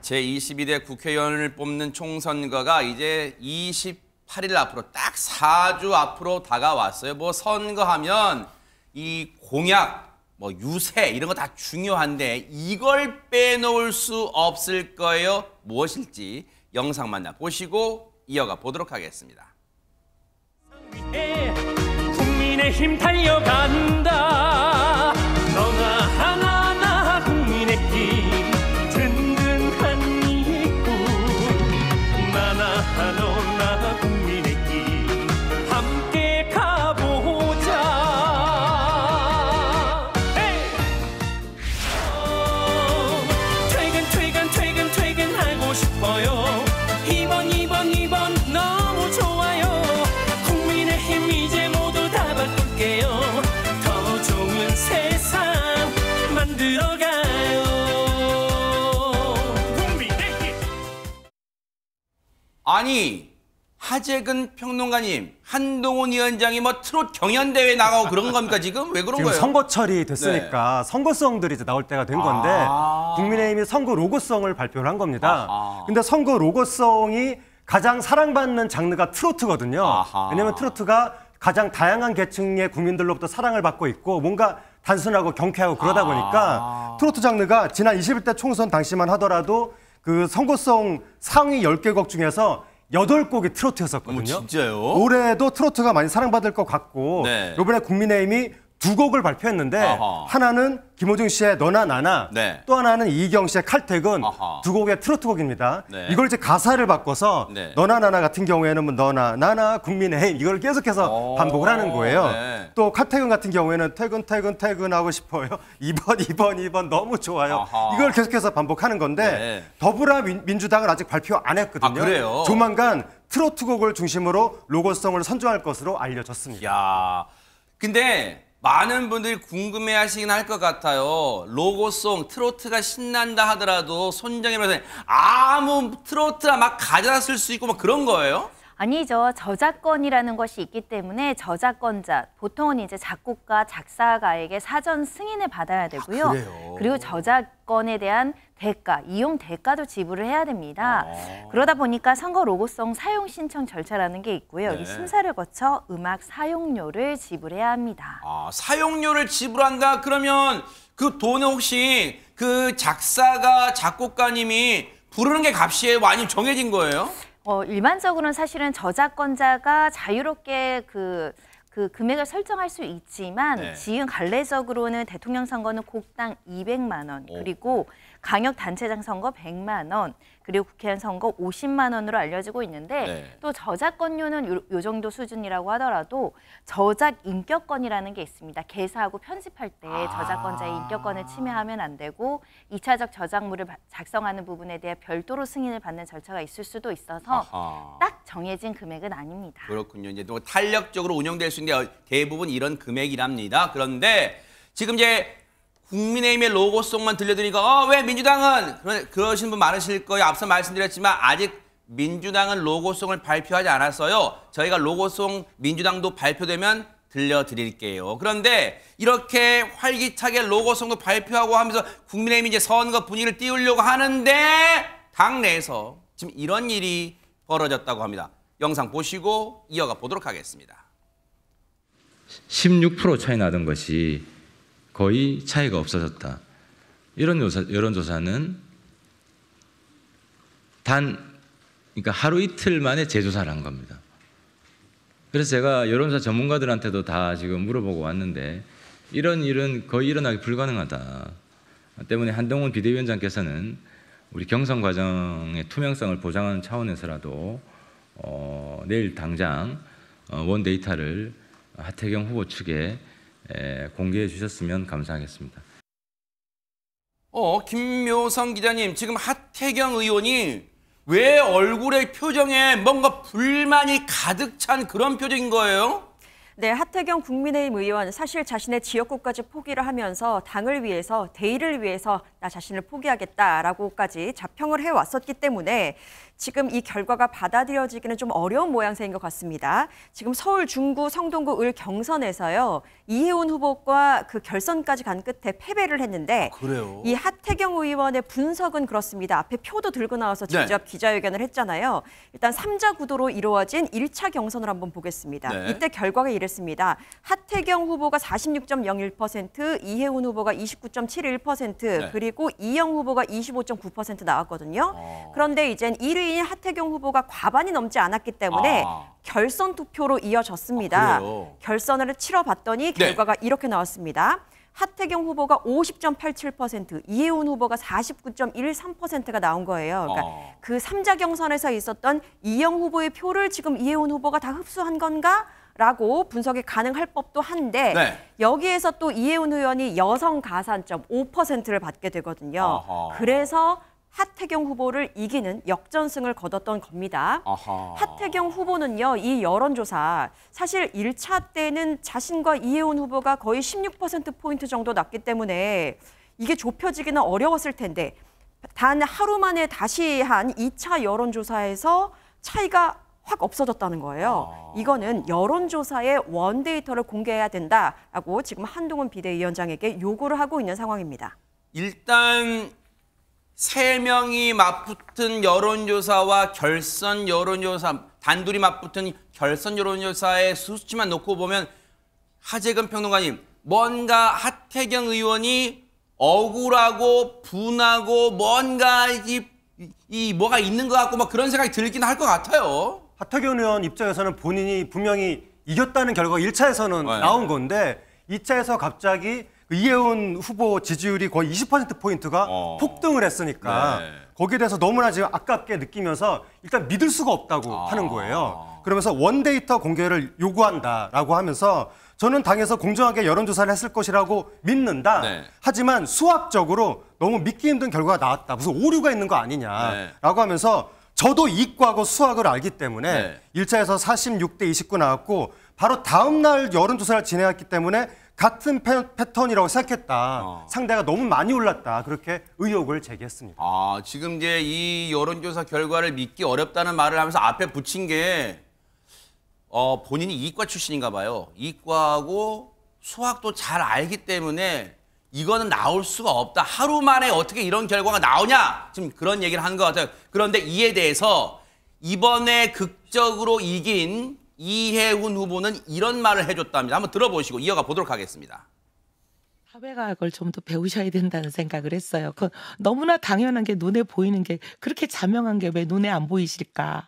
제22대 국회의원을 뽑는 총선거가 이제 28일 앞으로 딱 4주 앞으로 다가왔어요. 뭐 선거하면 이 공약, 뭐 유세 이런 거 다 중요한데 이걸 빼놓을 수 없을 거예요. 무엇일지 영상 만나보시고 이어가 보도록 하겠습니다. 국민의힘 달려간다. 너나 하나 나 국민의힘 든든한 일꾼. 나나 너나 국민의힘 함께 가보자. 퇴근하고 싶어요. 2번 너무 좋아요. 국민의힘 이제 모두 다 바꿀게요. 더 좋은 세상 만들어가요. 국민의힘. 아니 하재근 평론가님, 한동훈 위원장이 뭐 트롯 경연대회 나가고 그런 겁니까 지금? 왜 그런 지금 거예요? 선거철이 됐으니까 선거송들이 이제 나올 때가 된 건데 국민의힘이 선거 로고송을 발표를 한 겁니다. 근데 선거 로고송이 가장 사랑받는 장르가 트로트거든요. 왜냐하면 트로트가 가장 다양한 계층의 국민들로부터 사랑을 받고 있고 뭔가 단순하고 경쾌하고 그러다 보니까 트로트 장르가 지난 21대 총선 당시만 하더라도 그 선거송 상위 10개 곡 중에서 8곡이 트로트였었거든요. 진짜요? 올해도 트로트가 많이 사랑받을 것 같고 네. 이번에 국민의힘이 2곡을 발표했는데 하나는 김호중 씨의 너나 나나 네. 또 하나는 이희경 씨의 칼퇴근 2곡의 트로트곡입니다. 네. 이걸 이제 가사를 바꿔서 네. 너나 나나 같은 경우에는 뭐 너나 나나 국민의힘 이걸 계속해서 반복을 하는 거예요. 네. 또 칼퇴근 같은 경우에는 퇴근하고 싶어요. 2번 너무 좋아요. 이걸 계속해서 반복하는 건데 네. 더불어민주당은 아직 발표 안 했거든요. 그래요? 조만간 트로트곡을 중심으로 로고송을 선정할 것으로 알려졌습니다. 야, 근데 많은 분들이 궁금해하시긴 할 것 같아요. 로고송, 트로트가 신난다 하더라도 손정혜변호사님 아무 트로트나 막 가져다 쓸 수 있고 막 그런 거예요? 아니죠. 저작권이라는 것이 있기 때문에 저작권자, 보통은 이제 작곡가, 작사가에게 사전 승인을 받아야 되고요. 그래요? 그리고 저작권에 대한 대가, 이용 대가도 지불을 해야 됩니다. 그러다 보니까 선거 로고송 사용 신청 절차라는 게 있고요. 여기 심사를 거쳐 음악 사용료를 지불해야 합니다. 사용료를 지불한다? 그러면 그 돈은 혹시 그 작사가, 작곡가님이 부르는 게 값이에요? 아니면 정해진 거예요? 일반적으로는 사실은 저작권자가 자유롭게 그 금액을 설정할 수 있지만 지금 관례적으로는 대통령 선거는 곡당 200만 원, 그리고 강력단체장 선거 100만 원, 그리고 국회의원 선거 50만 원으로 알려지고 있는데 또 저작권료는 요 정도 수준이라고 하더라도 저작 인격권이라는 게 있습니다. 개사하고 편집할 때 저작권자의 인격권을 침해하면 안 되고 2차적 저작물을 작성하는 부분에 대해 별도로 승인을 받는 절차가 있을 수도 있어서 딱 정해진 금액은 아닙니다. 그렇군요. 이제 또 탄력적으로 운영될 수 있는데 대부분 이런 금액이랍니다. 그런데 지금 이제 국민의힘의 로고송만 들려드리니까 왜 민주당은 그러신 분 많으실 거예요. 앞서 말씀드렸지만 아직 민주당은 로고송을 발표하지 않았어요. 저희가 로고송 민주당도 발표되면 들려드릴게요. 그런데 이렇게 활기차게 로고송도 발표하고 하면서 국민의힘이 이제 선거 분위기를 띄우려고 하는데 당내에서 지금 이런 일이 벌어졌다고 합니다. 영상 보시고 이어가 보도록 하겠습니다. 16% 차이 나던 것이 거의 차이가 없어졌다. 이런 여론조사는 그러니까 하루 이틀 만에 재조사를 한 겁니다. 그래서 제가 여론조사 전문가들한테도 다 지금 물어보고 왔는데 이런 일은 거의 일어나기 불가능하다. 때문에 한동훈 비대위원장께서는 우리 경선 과정의 투명성을 보장하는 차원에서라도 내일 당장 원 데이터를 하태경 후보 측에 공개해 주셨으면 감사하겠습니다. 김묘성 기자님, 지금 하태경 의원이 왜 얼굴의 표정에 뭔가 불만이 가득 찬 그런 표정인 거예요? 네, 하태경 국민의힘 의원 사실 자신의 지역구까지 포기를 하면서 당을 위해서 대의를 위해서 나 자신을 포기하겠다라고까지 자평을 해왔었기 때문에 지금 이 결과가 받아들여지기는 좀 어려운 모양새인 것 같습니다. 지금 서울 중구, 성동구, 을 경선에서요. 이혜훈 후보가 그 결선까지 간 끝에 패배를 했는데 그래요? 이 하태경 의원의 분석은 그렇습니다. 앞에 표도 들고 나와서 직접 기자회견을 했잖아요. 일단 3자 구도로 이루어진 1차 경선을 한번 보겠습니다. 네. 이때 결과가 이랬습니다. 하태경 후보가 46.01%, 이혜훈 후보가 29.71%, 그리고 이영 후보가 25.9% 나왔거든요. 그런데 이젠 1위인 하태경 후보가 과반이 넘지 않았기 때문에 결선 투표로 이어졌습니다. 결선을 치러봤더니 결과가 이렇게 나왔습니다. 하태경 후보가 50.87%, 이혜훈 후보가 49.13%가 나온 거예요. 그러니까 그 3자 경선에서 있었던 이영 후보의 표를 지금 이혜훈 후보가 다 흡수한 건가? 라고 분석이 가능할 법도 한데 여기에서 또 이혜훈 의원이 여성 가산점 5%를 받게 되거든요. 그래서 하태경 후보를 이기는 역전승을 거뒀던 겁니다. 하태경 후보는요, 이 여론조사 사실 1차 때는 자신과 이혜훈 후보가 거의 16%포인트 정도 났기 때문에 이게 좁혀지기는 어려웠을 텐데 단 하루 만에 다시 한 2차 여론조사에서 차이가 확 없어졌다는 거예요. 이거는 여론조사의 원데이터를 공개해야 된다라고 지금 한동훈 비대위원장에게 요구를 하고 있는 상황입니다. 일단 3명이 맞붙은 여론조사와 결선 여론조사, 단둘이 맞붙은 결선 여론조사의 수치만 놓고 보면 하재근 평론가님, 뭔가 하태경 의원이 억울하고 분하고 뭔가 뭐가 있는 것 같고 막 그런 생각이 들긴 할 것 같아요. 하태경 의원 입장에서는 본인이 분명히 이겼다는 결과가 1차에서는 나온 건데 2차에서 갑자기 그 이혜훈 후보 지지율이 거의 20%포인트가 폭등을 했으니까 거기에 대해서 너무나 지금 아깝게 느끼면서 일단 믿을 수가 없다고 하는 거예요. 그러면서 원데이터 공개를 요구한다라고 하면서 저는 당에서 공정하게 여론조사를 했을 것이라고 믿는다. 하지만 수학적으로 너무 믿기 힘든 결과가 나왔다. 무슨 오류가 있는 거 아니냐라고 하면서 저도 이과고 수학을 알기 때문에 1차에서 46대 29 나왔고 바로 다음 날 여론조사를 진행했기 때문에 같은 패턴이라고 생각했다. 상대가 너무 많이 올랐다. 그렇게 의혹을 제기했습니다. 지금 이제 이 여론조사 결과를 믿기 어렵다는 말을 하면서 앞에 붙인 게 본인이 이과 출신인가 봐요. 이과하고 수학도 잘 알기 때문에 이거는 나올 수가 없다. 하루 만에 어떻게 이런 결과가 나오냐? 지금 그런 얘기를 하는 것 같아요. 그런데 이에 대해서 이번에 극적으로 이긴 이혜훈 후보는 이런 말을 해줬답니다. 한번 들어보시고 이어가 보도록 하겠습니다. 사회과학을 좀 더 배우셔야 된다는 생각을 했어요. 그 너무나 당연한 게 눈에 보이는 게 그렇게 자명한 게 왜 눈에 안 보이실까?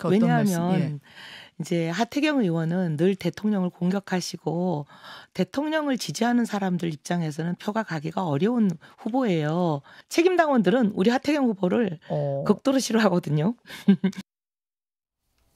왜냐하면 이제 하태경 의원은 늘 대통령을 공격하시고 대통령을 지지하는 사람들 입장에서는 표가 가기가 어려운 후보예요. 책임당원들은 우리 하태경 후보를 극도로 싫어하거든요.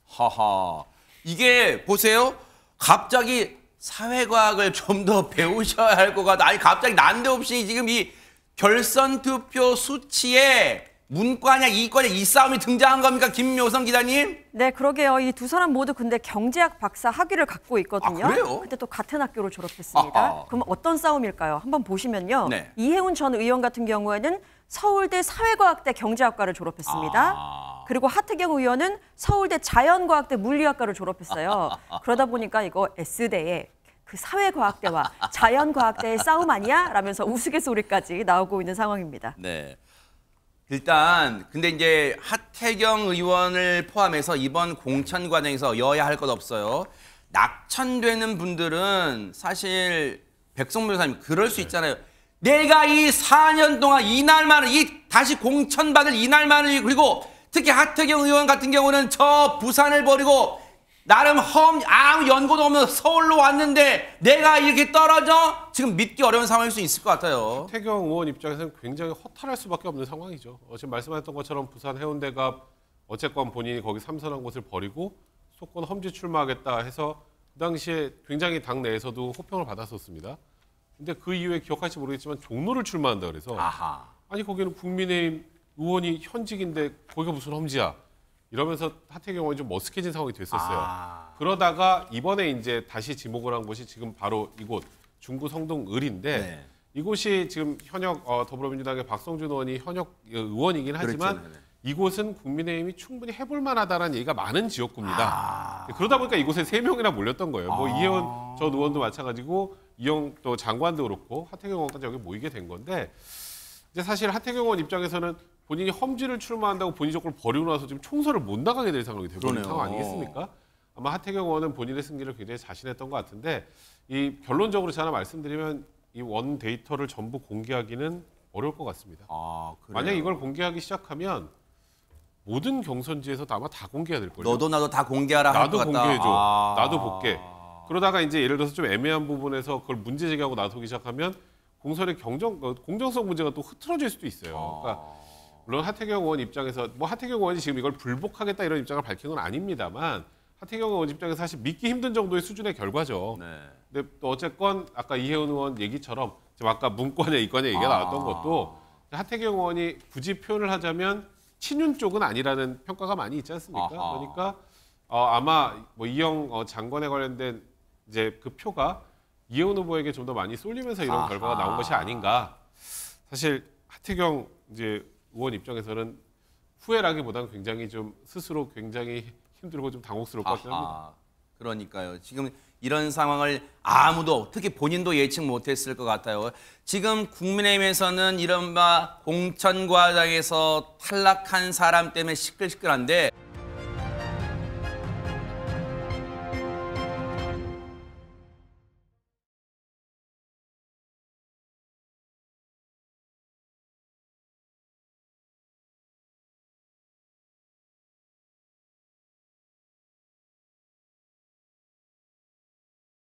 하하. 이게 보세요. 갑자기 사회과학을 좀 더 배우셔야 할 것 같아. 아니 갑자기 난데없이 지금 이 결선 투표 수치에 문과냐 이과냐 이 싸움이 등장한 겁니까? 김묘성 기자님? 네, 그러게요. 이 두 사람 모두 근데 경제학 박사 학위를 갖고 있거든요. 그래요? 근데 또 같은 학교를 졸업했습니다. 그럼 어떤 싸움일까요? 한번 보시면요. 이혜훈 전 의원 같은 경우에는 서울대 사회과학대 경제학과를 졸업했습니다. 그리고 하태경 의원은 서울대 자연과학대 물리학과를 졸업했어요. 그러다 보니까 이거 S대에 그 사회과학대와 자연과학대의 싸움 아니야? 라면서 우스갯소리까지 나오고 있는 상황입니다. 네. 일단 근데 이제 하태경 의원을 포함해서 이번 공천 과정에서 여야 할 것 없어요. 낙천되는 분들은 사실 백성문 변호사님 그럴 수 있잖아요. 내가 이 4년 동안 이날만을 다시 공천받을 이날만을 그리고 특히 하태경 의원 같은 경우는 저 부산을 버리고 나름 아무 연고도 없는 서울로 왔는데 내가 이렇게 떨어져? 지금 믿기 어려운 상황일 수 있을 것 같아요. 하태경 의원 입장에서는 굉장히 허탈할 수밖에 없는 상황이죠. 지금 말씀하셨던 것처럼 부산 해운대가 어쨌건 본인이 거기 삼선한 곳을 버리고 수도권 험지 출마하겠다 해서 그 당시에 굉장히 당 내에서도 호평을 받았었습니다. 근데 그 이후에 기억할지 모르겠지만 종로를 출마한다 그래서 아니 거기는 국민의힘 의원이 현직인데 거기가 무슨 험지야. 이러면서 하태경 의원이 좀 머쓱해진 상황이 됐었어요. 그러다가 이번에 이제 다시 지목을 한 곳이 지금 바로 이곳 중구 성동을인데 네. 이곳이 지금 현역 더불어민주당의 박성준 의원이 현역 의원이긴 하지만 그렇죠. 네. 이곳은 국민의힘이 충분히 해볼 만하다라는 얘기가 많은 지역구입니다. 그러다 보니까 이곳에 3명이나 몰렸던 거예요. 뭐 이혜원 전 의원도 마찬가지고 이영 또 장관도 그렇고 하태경 의원까지 여기 모이게 된 건데 이제 사실 하태경 의원 입장에서는 본인이 험지를 출마한다고 본인 조건을 버리고 나서 지금 총선을 못 나가게 될 상황이 되버린 상황 아니겠습니까? 아마 하태경 의원은 본인의 승리를 굉장히 자신했던 것 같은데 이 결론적으로 제가 하나 말씀드리면 이 원 데이터를 전부 공개하기는 어려울 것 같습니다. 만약 이걸 공개하기 시작하면 모든 경선지에서 아마 다 공개해야 될 거예요. 너도 나도 다 공개하라 할 것 같다. 나도 공개해줘. 나도 볼게. 그러다가 이제 예를 들어서 좀 애매한 부분에서 그걸 문제 제기하고 나서기 시작하면 공선의 공정성 문제가 또 흐트러질 수도 있어요. 그러니까 물론 하태경 의원 입장에서 뭐 하태경 의원이 지금 이걸 불복하겠다 이런 입장을 밝힌 건 아닙니다만 하태경 의원 입장에서 사실 믿기 힘든 정도의 수준의 결과죠. 네. 근데 또 어쨌건 아까 이혜원 의원 얘기처럼 지금 아까 문과냐 이과냐 얘기가 나왔던 것도 하태경 의원이 굳이 표현을 하자면 친윤 쪽은 아니라는 평가가 많이 있지 않습니까? 그러니까 아마 뭐 이영 장관에 관련된 이제 그 표가 이혜원 후보에게 좀 더 많이 쏠리면서 이런 결과가 나온 것이 아닌가. 사실 하태경 이제 의원 입장에서는 후회라기보다는 굉장히 좀 스스로 굉장히 힘들고 좀 당혹스러울 것 같긴 합니다. 그러니까요. 지금 이런 상황을 아무도 특히 본인도 예측 못했을 것 같아요. 지금 국민의힘에서는 이른바 공천 과정에서 탈락한 사람 때문에 시끌시끌한데